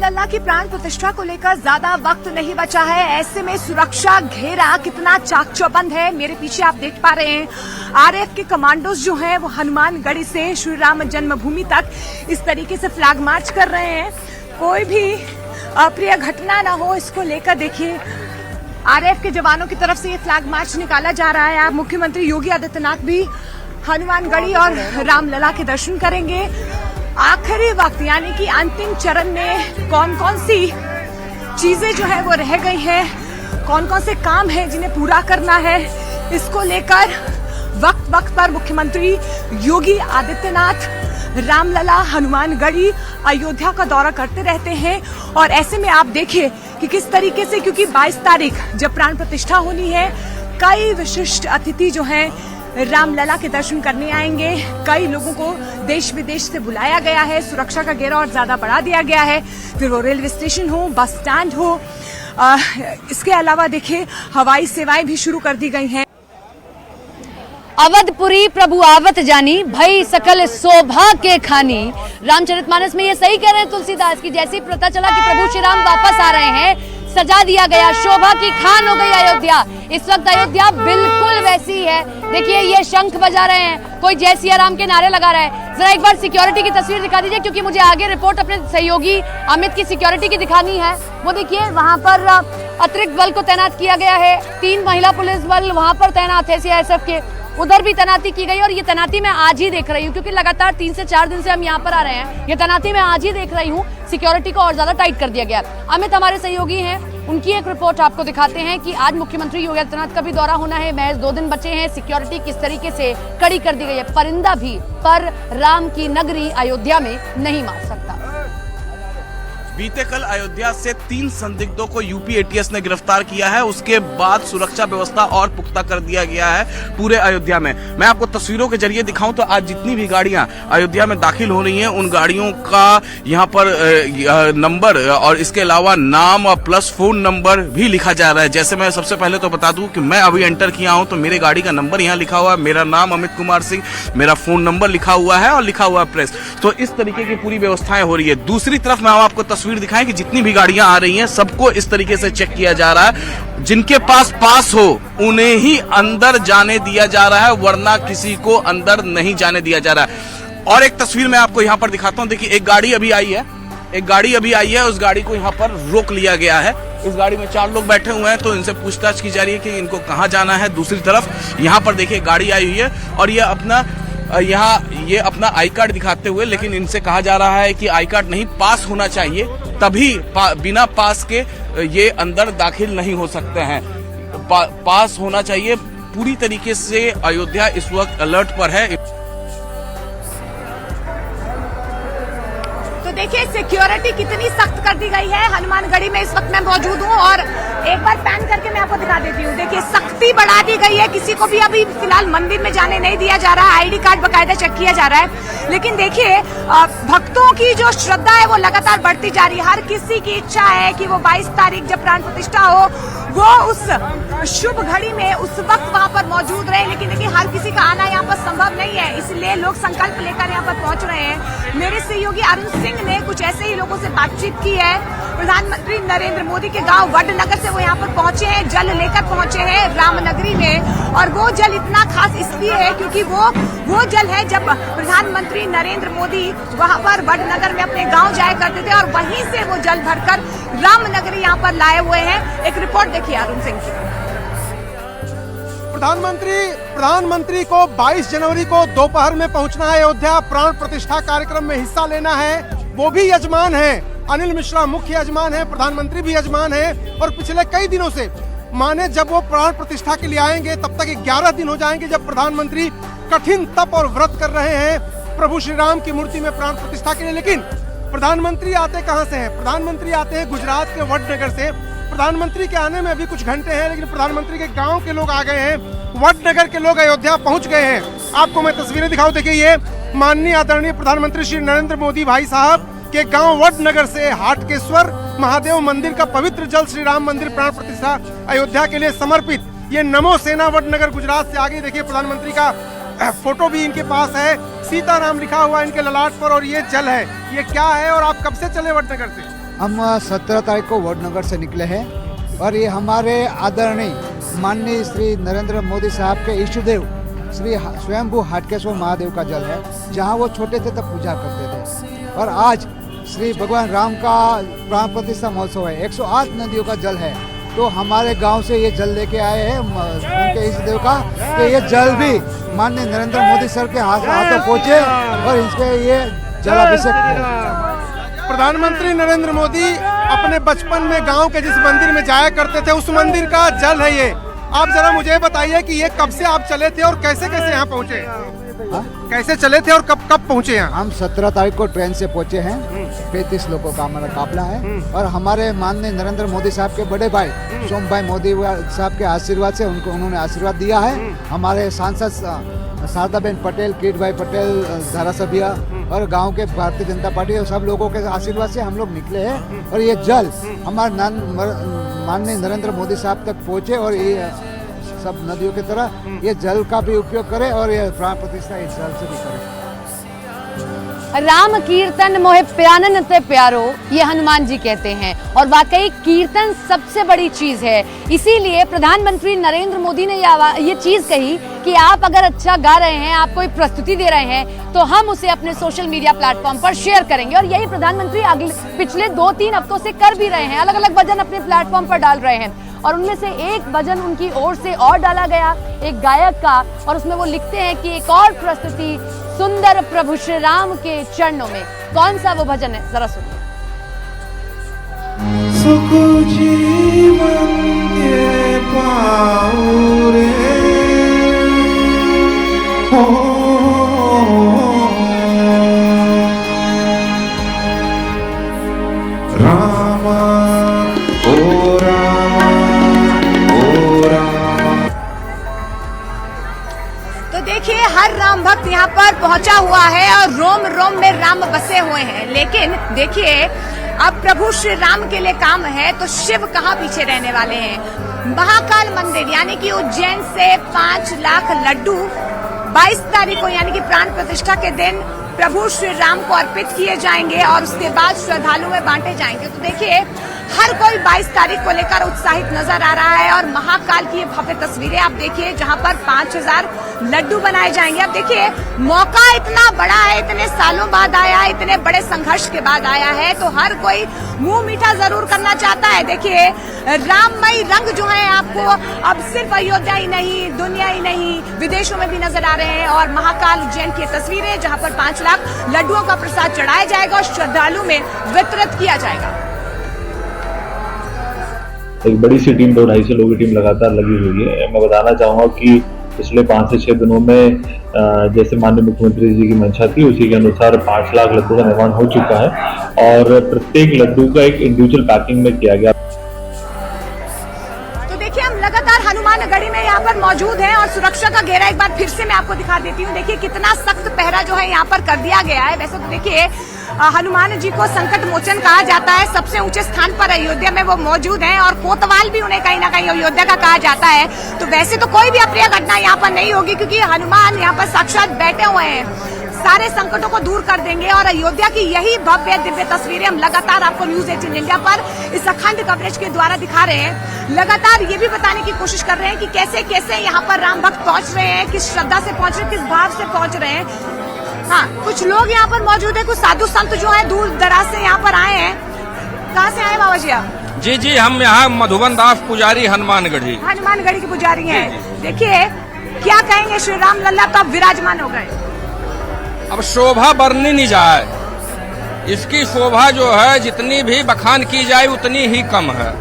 रामलला की प्राण प्रतिष्ठा को लेकर ज्यादा वक्त नहीं बचा है। ऐसे में सुरक्षा घेरा कितना चाक चौबंद है, मेरे पीछे आप देख पा रहे हैं। आरएएफ के कमांडोज जो हैं वो हनुमानगढ़ी से श्री राम जन्मभूमि तक इस तरीके से फ्लैग मार्च कर रहे हैं। कोई भी अप्रिय घटना ना हो, इसको लेकर देखिए आरएएफ के जवानों की तरफ से ये फ्लैग मार्च निकाला जा रहा है। आप मुख्यमंत्री योगी आदित्यनाथ भी हनुमानगढ़ी और रामलला के दर्शन करेंगे। आखिरी वक्त यानी कि अंतिम चरण में कौन कौन सी चीजें जो है वो रह गई हैं, कौन कौन से काम हैं जिन्हें पूरा करना है, इसको लेकर वक्त वक्त पर मुख्यमंत्री योगी आदित्यनाथ रामलला, हनुमानगढ़ी, अयोध्या का दौरा करते रहते हैं। और ऐसे में आप देखिए कि किस तरीके से, क्योंकि 22 तारीख जब प्राण प्रतिष्ठा होनी है, कई विशिष्ट अतिथि जो हैं रामलला के दर्शन करने आएंगे। कई लोगों को देश विदेश से बुलाया गया है, सुरक्षा का घेरा और ज्यादा बढ़ा दिया गया है, फिर वो रेलवे स्टेशन हो, बस स्टैंड हो। इसके अलावा देखिए हवाई सेवाएं भी शुरू कर दी गई हैं। अवधपुरी प्रभु आवत जानी, भई सकल शोभा के खानी। रामचरितमानस में ये सही कह रहे हैं तुलसीदास की, जैसी पता चला कि प्रभु श्री राम वापस आ रहे हैं, सजा दिया गया, शोभा की खान हो गई अयोध्या। इस वक्त अयोध्या बिल्कुल वैसी है। देखिए ये शंख बजा रहे हैं, कोई जय सिया राम के नारे लगा रहा है। जरा एक बार सिक्योरिटी की तस्वीर दिखा दीजिए, क्योंकि मुझे आगे रिपोर्ट अपने सहयोगी अमित की सिक्योरिटी की दिखानी है। वो देखिए वहां पर अतिरिक्त बल को तैनात किया गया है, 3 महिला पुलिस बल वहां पर तैनात है सीआईएसएफ के, उधर भी तैनाती की गई। और ये तैनाती मैं आज ही देख रही हूँ, क्योंकि लगातार 3 से 4 दिन से हम यहाँ पर आ रहे हैं। ये तैनाती मैं आज ही देख रही हूँ, सिक्योरिटी को और ज्यादा टाइट कर दिया गया। अमित हमारे सहयोगी हैं, उनकी एक रिपोर्ट आपको दिखाते हैं कि आज मुख्यमंत्री योगी आदित्यनाथ का भी दौरा होना है, महज 2 दिन बचे हैं। सिक्योरिटी किस तरीके से कड़ी कर दी गई है, परिंदा भी पर राम की नगरी अयोध्या में नहीं मार सकता। बीते कल अयोध्या से 3 संदिग्धों को यूपी एटीएस ने गिरफ्तार किया है। उसके बाद सुरक्षा व्यवस्था और पुख्ता कर दिया गया है पूरे अयोध्या में। मैं आपको तस्वीरों के जरिए दिखाऊं तो आज जितनी भी गाड़ियां अयोध्या में दाखिल हो रही हैं, उन गाड़ियों का यहां पर नंबर और इसके अलावा नाम और प्लस फोन नंबर भी लिखा जा रहा है। जैसे मैं सबसे पहले तो बता दूं कि मैं अभी एंटर किया हूं तो मेरे गाड़ी का नंबर यहाँ लिखा हुआ है, मेरा नाम अमित कुमार सिंह, मेरा फोन नंबर लिखा हुआ है और लिखा हुआ है प्रेस। तो इस तरीके की पूरी व्यवस्थाएं हो रही है। दूसरी तरफ मैं आपको तस्वीर दिखाएं कि जितनी भी गाड़ियां आ रही हैं सबको इस तरीके से चेक किया जा रहा है। जिनके पास पास हो उन्हें ही अंदर जाने दिया जा रहा है, वरना किसी को अंदर नहीं जाने दिया जा रहा है। और एक तस्वीर मैं आपको यहां पर दिखाता हूं। देखिए एक गाड़ी अभी आई है, उस गाड़ी को यहां पर रोक लिया गया है। इस गाड़ी में 4 लोग बैठे हुए हैं, तो इनसे पूछताछ की जा रही है कि इनको कहां जाना है। दूसरी तरफ यहां पर देखिए गाड़ी आई हुई है और ये अपना आई कार्ड दिखाते हुए, लेकिन इनसे कहा जा रहा है कि आई कार्ड नहीं, पास होना चाहिए, तभी बिना पास के ये अंदर दाखिल नहीं हो सकते हैं। पास होना चाहिए। पूरी तरीके से अयोध्या इस वक्त अलर्ट पर है। तो देखिए सिक्योरिटी कितनी सख्त कर दी गई है। हनुमानगढ़ी में इस वक्त मैं मौजूद हूँ और एक बार पैन करके मैं आपको दिखा देती हूँ। देखिए सख्ती बढ़ा दी गई है, किसी को भी अभी फिलहाल मंदिर में जाने नहीं दिया जा रहा है। आईडी कार्ड बकायदा चेक किया जा रहा है। लेकिन देखिए भक्तों की जो श्रद्धा है वो लगातार बढ़ती जा रही है। हर किसी की इच्छा है कि वो 22 तारीख जब प्राण प्रतिष्ठा हो, वो उस शुभ घड़ी में उस वक्त वहां पर मौजूद रहे। लेकिन देखिए हर किसी का आना यहाँ पर संभव नहीं है, इसलिए लोग संकल्प लेकर यहाँ पर पहुंच रहे हैं। मेरे सहयोगी अरुण सिंह ने कुछ ऐसे ही लोगों से बातचीत की है। प्रधानमंत्री नरेंद्र मोदी के गांव वडनगर से वो यहाँ पर पहुंचे हैं, जल लेकर पहुंचे हैं रामनगरी में। और वो जल इतना खास इसलिए है क्योंकि वो जल है जब प्रधानमंत्री नरेंद्र मोदी वहां पर वडनगर में अपने गांव जाया करते थे और वहीं से वो जल भरकर रामनगरी यहाँ पर लाए हुए हैं। एक रिपोर्ट देखिए अरुण सिंह की। प्रधानमंत्री को 22 जनवरी को दोपहर में पहुंचना है अयोध्या, प्राण प्रतिष्ठा कार्यक्रम में हिस्सा लेना है। वो भी यजमान है, अनिल मिश्रा मुख्य यजमान है, प्रधानमंत्री भी यजमान है। और पिछले कई दिनों से माने जब वो प्राण प्रतिष्ठा के लिए आएंगे तब तक 11 दिन हो जाएंगे जब प्रधानमंत्री कठिन तप और व्रत कर रहे हैं प्रभु श्री राम की मूर्ति में प्राण प्रतिष्ठा के लिए। लेकिन प्रधानमंत्री आते कहां से हैं? प्रधानमंत्री आते हैं गुजरात के वडनगर से। प्रधानमंत्री के आने में अभी कुछ घंटे हैं, लेकिन प्रधानमंत्री के गांव के लोग आ गए हैं, वडनगर के लोग अयोध्या पहुंच गए हैं। आपको मैं तस्वीरें दिखाऊं। देखिए ये माननीय आदरणीय प्रधानमंत्री श्री नरेंद्र मोदी भाई साहब के गांव वडनगर से हाटकेश्वर महादेव मंदिर का पवित्र जल श्री राम मंदिर प्राण प्रतिष्ठा अयोध्या के लिए समर्पित। ये नमो सेना वडनगर गुजरात से आगे देखिए प्रधानमंत्री का फोटो भी इनके पास है, सीताराम लिखा हुआ इनके ललाट पर। और ये जल है, ये क्या है और आप कब से चले वडनगर से? हम 17 तारीख को वडनगर से निकले हैं और ये हमारे आदरणीय माननीय श्री नरेंद्र मोदी साहब के इष्टदेव श्री स्वयंभू हाटकेश्वर महादेव का जल है, जहाँ वो छोटे थे तब पूजा करते थे। और आज श्री भगवान राम का प्राण प्रतिष्ठा महोत्सव है, 108 नदियों का जल है, तो हमारे गांव से ये जल लेके आए हैं उनके इष्टदेव का, कि ये जल भी माननीय नरेंद्र मोदी सर के हाथों पहुँचे और इसके ये जलाभिषेक। प्रधानमंत्री नरेंद्र मोदी अपने बचपन में गांव के जिस मंदिर में जाया करते थे, उस मंदिर का जल है ये। आप जरा मुझे बताइए कि ये कब से आप चले थे और कैसे कैसे यहाँ पहुँचे? कैसे चले थे और कब कब पहुँचे यहाँ? हम 17 तारीख को ट्रेन से पहुँचे हैं, 35 लोगों का हमारा काफिला है और हमारे माननीय नरेंद्र मोदी साहब के बड़े भाई सोम भाई मोदी साहब के आशीर्वाद से उन्होंने आशीर्वाद दिया है। हमारे सांसद शारदाबेन पटेल, किट भाई पटेल, धारासभ्य और गांव के भारतीय जनता पार्टी और सब लोगों के आशीर्वाद से हम लोग निकले हैं और ये जल हमारे माननीय नरेंद्र मोदी साहब तक पहुँचे और ये सब नदियों की तरह ये जल का भी उपयोग करें और ये प्राण प्रतिष्ठा इस जल से भी करें। राम कीर्तन मोहे प्यानन ते प्यारो, ये हनुमान जी कहते हैं और वाकई कीर्तन सबसे बड़ी चीज है। इसीलिए प्रधानमंत्री नरेंद्र मोदी ने ये चीज कही कि आप अगर अच्छा गा रहे हैं, आप कोई प्रस्तुति दे रहे हैं, तो हम उसे अपने सोशल मीडिया प्लेटफॉर्म पर शेयर करेंगे। और यही प्रधानमंत्री पिछले 2-3 हफ्तों से कर भी रहे हैं, अलग अलग भजन अपने प्लेटफॉर्म पर डाल रहे हैं और उनमें से एक भजन उनकी ओर से और डाला गया, एक गायक का, और उसमें वो लिखते हैं कि एक और प्रस्तुति सुंदर प्रभु श्री राम के चरणों में। कौन सा वो भजन है, जरा सुनिए। सुख जीवन ये पाऊं रे, रामा ओ रामा ओ रामा। तो देखिए, हर राम भक्त यहाँ पर पहुंचा हुआ है और रोम रोम में राम बसे हुए हैं। लेकिन देखिए, अब प्रभु श्री राम के लिए काम है तो शिव कहाँ पीछे रहने वाले हैं। महाकाल मंदिर यानी कि उज्जैन से 5 लाख लड्डू 22 तारीख को यानी कि प्राण प्रतिष्ठा के दिन प्रभु श्री राम को अर्पित किए जाएंगे और उसके बाद श्रद्धालु में बांटे जाएंगे। तो देखिए, हर कोई 22 तारीख को लेकर उत्साहित नजर आ रहा है और महाकाल की ये भव्य तस्वीरें आप देखिए, जहां पर 5000 लड्डू बनाए जाएंगे। अब देखिए, मौका इतना बड़ा है, इतने सालों बाद आया है, इतने बड़े संघर्ष के बाद आया है, तो हर कोई मुंह मीठा जरूर करना चाहता है। देखिए, राममय रंग जो है आपको अब सिर्फ अयोध्या ही नहीं, दुनिया ही नहीं, विदेशों में भी नजर आ रहे हैं। और महाकाल उज्जैन की तस्वीरें, जहां पर 5 लाख लड्डुओं का प्रसाद चढ़ाया जाएगा और श्रद्धालु में वितरित किया जाएगा। एक बड़ी सी टीम, 200-250 लोगों की टीम लगातार लगी हुई है। मैं बताना चाहूँगा कि पिछले 5 से 6 दिनों में जैसे माननीय मुख्यमंत्री जी की मंशा थी, उसी के अनुसार 5 लाख लड्डू का निर्माण हो चुका है और प्रत्येक लड्डू का एक इंडिविजुअल पैकिंग में किया गया। तो देखिए, हम लगातार हनुमानगढ़ी में यहाँ पर मौजूद हैं और सुरक्षा का घेरा एक बार फिर से मैं आपको दिखा देती हूँ। देखिए, कितना सख्त पहरा जो है यहाँ पर कर दिया गया है। वैसे तो देखिए, हनुमान जी को संकट मोचन कहा जाता है, सबसे ऊंचे स्थान पर अयोध्या में वो मौजूद हैं और कोतवाल भी उन्हें कहीं ना कहीं अयोध्या का कहा जाता है। तो वैसे तो कोई भी अप्रिय घटना यहाँ पर नहीं होगी, क्योंकि हनुमान यहाँ पर साक्षात बैठे हुए हैं, सारे संकटों को दूर कर देंगे। और अयोध्या की यही भव्य दिव्य तस्वीरें हम लगातार आपको न्यूज 18 इंडिया पर इस अखंड कवरेज के द्वारा दिखा रहे हैं। लगातार ये भी बताने की कोशिश कर रहे हैं कि कैसे कैसे यहाँ पर राम भक्त पहुंच रहे हैं, किस श्रद्धा से पहुंच रहे हैं, किस भाव से पहुंच रहे हैं। हाँ, कुछ लोग यहाँ पर मौजूद है, कुछ साधु संत जो है दूर दराज से यहाँ पर आए हैं। कहाँ से आए बाबा जी आप? जी, हम यहाँ मधुबन दास पुजारी हनुमानगढ़ी के पुजारी हैं। देखिए, क्या कहेंगे, श्री राम लल्ला तो अब विराजमान हो गए। अब शोभा बरनी नहीं जाए, इसकी शोभा जो है जितनी भी बखान की जाए उतनी ही कम है।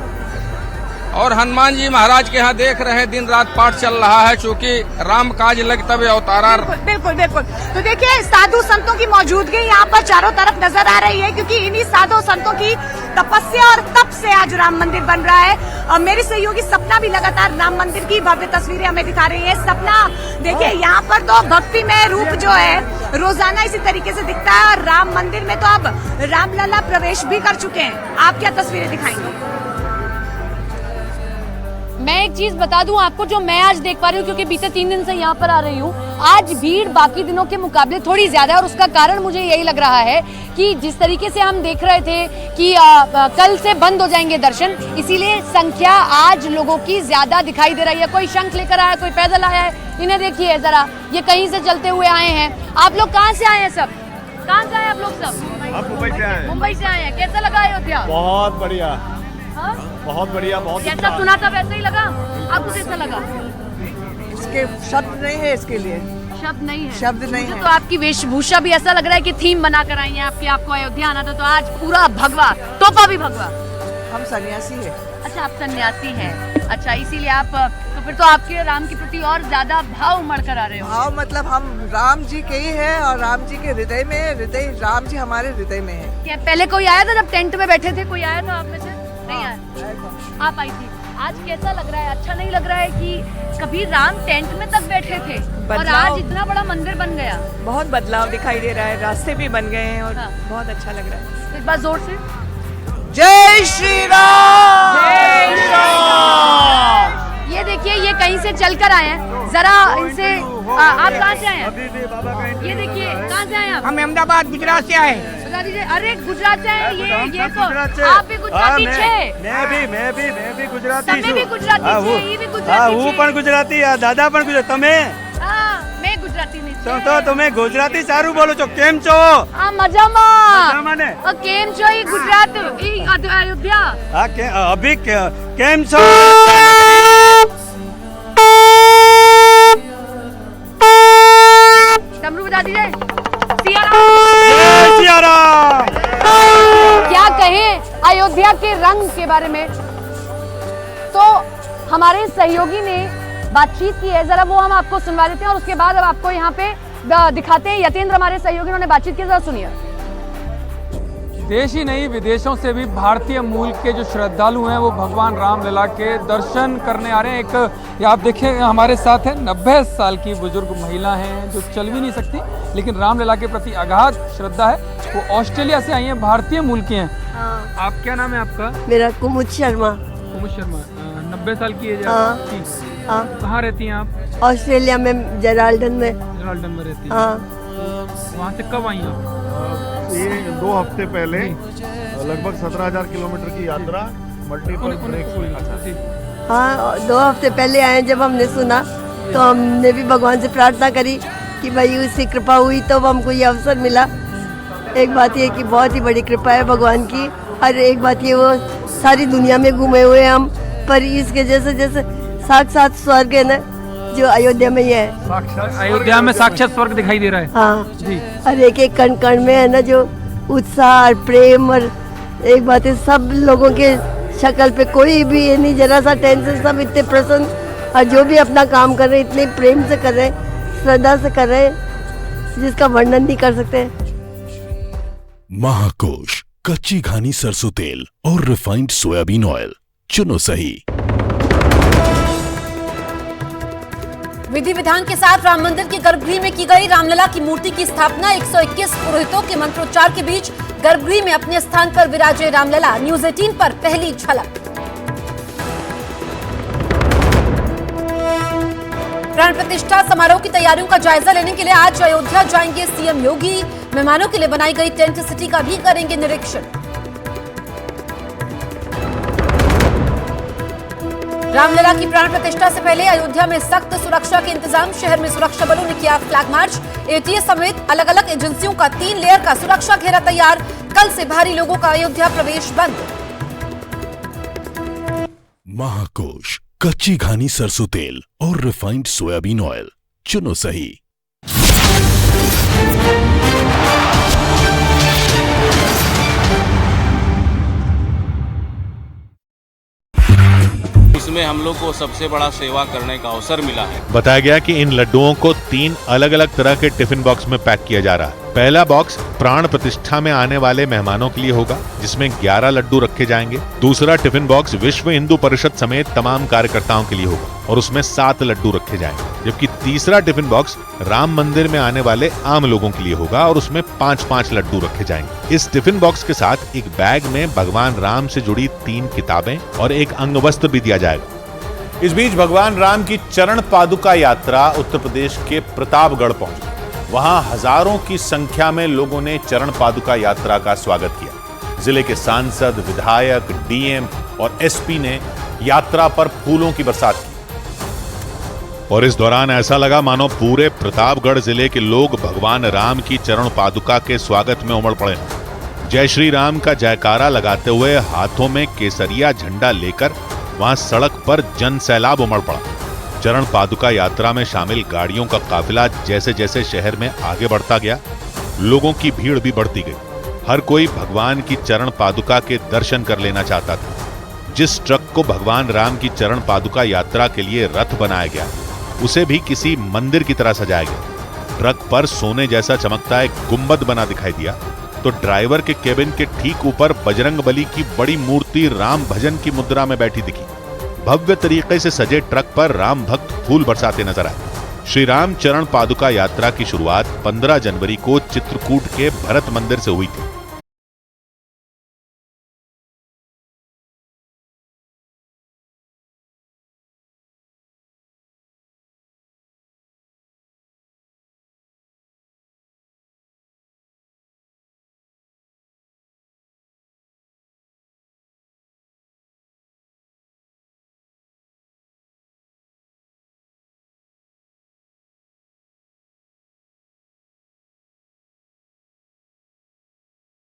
और हनुमान जी महाराज के यहाँ देख रहे हैं, दिन रात पाठ चल रहा है, चूँकि राम काज लग तब अवतारा। बिल्कुल बिल्कुल। तो देखिए, साधु संतों की मौजूदगी यहाँ पर चारों तरफ नजर आ रही है, क्योंकि इन्हीं साधु संतों की तपस्या और तप से आज राम मंदिर बन रहा है। और मेरी सहयोगी सपना भी लगातार राम मंदिर की भव्य तस्वीरें हमें दिखा रही है। सपना, देखिए, यहाँ पर तो भक्ति में रूप जो है रोजाना इसी तरीके से दिखता है और राम मंदिर में तो अब रामलला प्रवेश भी कर चुके हैं। आप क्या तस्वीरें दिखाएंगे? मैं एक चीज बता दूं आपको, जो मैं आज देख पा रही हूँ, क्योंकि बीते 3 दिन से यहाँ पर आ रही हूँ आज भीड़ बाकी दिनों के मुकाबले थोड़ी ज्यादा है और उसका कारण मुझे यही लग रहा है कि जिस तरीके से हम देख रहे थे कि कल से बंद हो जाएंगे दर्शन, इसीलिए संख्या आज लोगों की ज्यादा दिखाई दे रही है। कोई शंख लेकर आया, कोई पैदल आया है, इन्हें देखिए जरा, ये कहीं से चलते हुए आए हैं। आप लोग कहाँ से आए हैं सब? कहाँ से आए आप लोग सब? आप मुंबई से आए? मुंबई से आए हैं। कैसा लगा अयोध्या? बहुत बढ़िया, हाँ? बहुत बढ़िया, बहुत जैसा सुना था वैसा ही लगा? आपको कैसा लगा? इसके शब्द नहीं है, इसके लिए शब्द नहीं है, शब्द नहीं मुझे है। तो आपकी वेशभूषा भी ऐसा लग रहा है कि थीम बना कर आई है आपकी, आपको अयोध्या आना था तो आज पूरा भगवा, टोपा भी भगवा। हम सन्यासी है। अच्छा, आप सन्यासी हैं। अच्छा, इसीलिए आप तो फिर तो आपके राम के प्रति और ज्यादा भाव उमड़ कर आ रहे हो। भाव मतलब हम राम जी के ही है और राम जी के हृदय में है, हृदय राम जी हमारे हृदय में है। क्या पहले कोई आया था जब टेंट में बैठे थे? कोई आया था आप में से? नहीं आया। आप आई थी। आज कैसा लग रहा है? अच्छा नहीं लग रहा है कि कभी राम टेंट में तक बैठे थे और आज इतना बड़ा मंदिर बन गया? बहुत बदलाव दिखाई दे रहा है, रास्ते भी बन गए हैं और हाँ। बहुत अच्छा लग रहा है। एक बार जोर से जय श्री राम, जय श्री राम। ये देखिए, ये कहीं से चलकर आए हैं, जरा इनसे आप कहाँ से आए हैं? ये देखिए, कहाँ से आए हैं आप? हम अहमदाबाद गुजरात से आए। बता दीजिए। अरे गुजरात से आए ये तो आप भी गुजराती छे? मैं भी गुजराती તમે બી ગુજરાતી છે, ઈ બી ગુજરાતી છે. હું પણ ગુજરાતી, આ દાદા પણ ગુજરાતી. તમે હા, મેં ગુજરાતી નહીં છું. તો તમે ગુજરાતી સારું બોલો છો. કેમ છો? હા, મજામાં. મજામાં ને? કેમ છો? ઈ ગુજરાત, ઈ અયોધ્યા. હા, અભી કેમ છો? डमरू बजा दीजिए। जय सिया राम। क्या कहें अयोध्या के रंग के बारे में, तो हमारे सहयोगी ने बातचीत की है, जरा वो हम आपको सुनवा देते हैं और उसके बाद अब आपको यहाँ पे दिखाते हैं। यतेंद्र हमारे सहयोगी, उन्होंने बातचीत की, जरा सुनिए। देश ही नहीं, विदेशों से भी भारतीय मूल के जो श्रद्धालु हैं वो भगवान रामलला के दर्शन करने आ रहे हैं। एक आप देखिए हमारे साथ है 90 साल की बुजुर्ग महिला हैं जो चल भी नहीं सकती, लेकिन रामलला के प्रति अगाध श्रद्धा है। वो ऑस्ट्रेलिया से आई हैं, भारतीय मूल की हैं। हाँ। आप क्या नाम है आपका? मेरा कुमुद शर्मा। कुमुद शर्मा, 90 साल की एज है हाँ। आपकी। हाँ। कहाँ रहती हैं आप? ऑस्ट्रेलिया में, जेराल्डन में। जेराल्डन में रहती हैं। हाँ। वहाँ से कब आई आप? ये 2 हफ्ते पहले लगभग 17,000 किलोमीटर की यात्रा मल्टीपल ब्रेक्स में। हाँ, 2 हफ्ते पहले आए। जब हमने सुना तो हमने भी भगवान से प्रार्थना करी कि भाई उसकी कृपा हुई तो हमको ये अवसर मिला। एक बात ये कि बहुत ही बड़ी कृपा है भगवान की, और एक बात ये वो सारी दुनिया में घूमे हुए हम, पर इसके जैसे साक्षात स्वर्ग है ना जो अयोध्या में ही है। अयोध्या में साक्षात स्वर्ग दिखाई दे रहा है। हाँ जी। और एक एक कण कण में है ना जो उत्साह और प्रेम, और एक बात है सब लोगों के शक्ल पे कोई भी ये नहीं जरा सा टेंशन, सब इतने प्रसन्न, और जो भी अपना काम कर रहे हैं इतने प्रेम से कर रहे हैं, श्रद्धा से कर रहे हैं, जिसका वर्णन नहीं कर सकते। महाकोश, कच्ची घानी सरसों तेल और रिफाइंड सोयाबीन ऑयल, चुनो सही। विधि विधान के साथ राम मंदिर के गर्भगृह में की गई रामलला की मूर्ति की स्थापना। 121 पुरोहितों के मंत्रोच्चार के बीच गर्भगृह में अपने स्थान पर विराजे रामलला। न्यूज 18 पर पहली झलक। प्राण प्रतिष्ठा समारोह की तैयारियों का जायजा लेने के लिए आज अयोध्या जाएंगे सीएम योगी। मेहमानों के लिए बनाई गई टेंट सिटी का भी करेंगे निरीक्षण। रामलला की प्राण प्रतिष्ठा से पहले अयोध्या में सख्त सुरक्षा के इंतजाम। शहर में सुरक्षा बलों ने किया फ्लैग मार्च। एटीएस समेत अलग अलग एजेंसियों का 3 लेयर का सुरक्षा घेरा तैयार। कल से भारी लोगों का अयोध्या प्रवेश बंद। महाकोश, कच्ची घानी सरसों तेल और रिफाइंड सोयाबीन ऑयल, चुनो सही। इसमें हम लोग को सबसे बड़ा सेवा करने का अवसर मिला है। बताया गया कि इन लड्डुओं को 3 अलग अलग तरह के टिफिन बॉक्स में पैक किया जा रहा है। पहला बॉक्स प्राण प्रतिष्ठा में आने वाले मेहमानों के लिए होगा, जिसमें 11 लड्डू रखे जाएंगे। दूसरा टिफिन बॉक्स विश्व हिंदू परिषद समेत तमाम कार्यकर्ताओं के लिए होगा और उसमें 7 लड्डू रखे जाएंगे। जबकि तीसरा टिफिन बॉक्स राम मंदिर में आने वाले आम लोगों के लिए होगा और उसमें 5-5 लड्डू रखे जाएंगे। इस टिफिन बॉक्स के साथ एक बैग में भगवान राम से जुड़ी 3 किताबें और एक अंगवस्त्र भी दिया जाएगा। इस बीच भगवान राम की चरण पादुका यात्रा उत्तर प्रदेश के प्रतापगढ़ पहुंची। वहां हजारों की संख्या में लोगों ने चरण पादुका यात्रा का स्वागत किया। जिले के सांसद, विधायक, डीएम और एसपी ने यात्रा पर फूलों की बरसात की और इस दौरान ऐसा लगा मानो पूरे प्रतापगढ़ जिले के लोग भगवान राम की चरण पादुका के स्वागत में उमड़ पड़े। जय श्री राम का जयकारा लगाते हुए हाथों में केसरिया झंडा लेकर वहां सड़क पर जन सैलाब उमड़ पड़ा। चरण पादुका यात्रा में शामिल गाड़ियों का काफिला जैसे जैसे शहर में आगे बढ़ता गया, लोगों की भीड़ भी बढ़ती गई। हर कोई भगवान की चरण पादुका के दर्शन कर लेना चाहता था। जिस ट्रक को भगवान राम की चरण पादुका यात्रा के लिए रथ बनाया गया, उसे भी किसी मंदिर की तरह सजाया गया। ट्रक पर सोने जैसा चमकता एक गुंबद बना दिखाई दिया, तो ड्राइवर के केबिन के ठीक ऊपर बजरंगबली की बड़ी मूर्ति राम भजन की मुद्रा में बैठी दिखी। भव्य तरीके से सजे ट्रक पर राम भक्त फूल बरसाते नजर आए। श्री राम चरण पादुका यात्रा की शुरुआत 15 जनवरी को चित्रकूट के भरत मंदिर से हुई थी।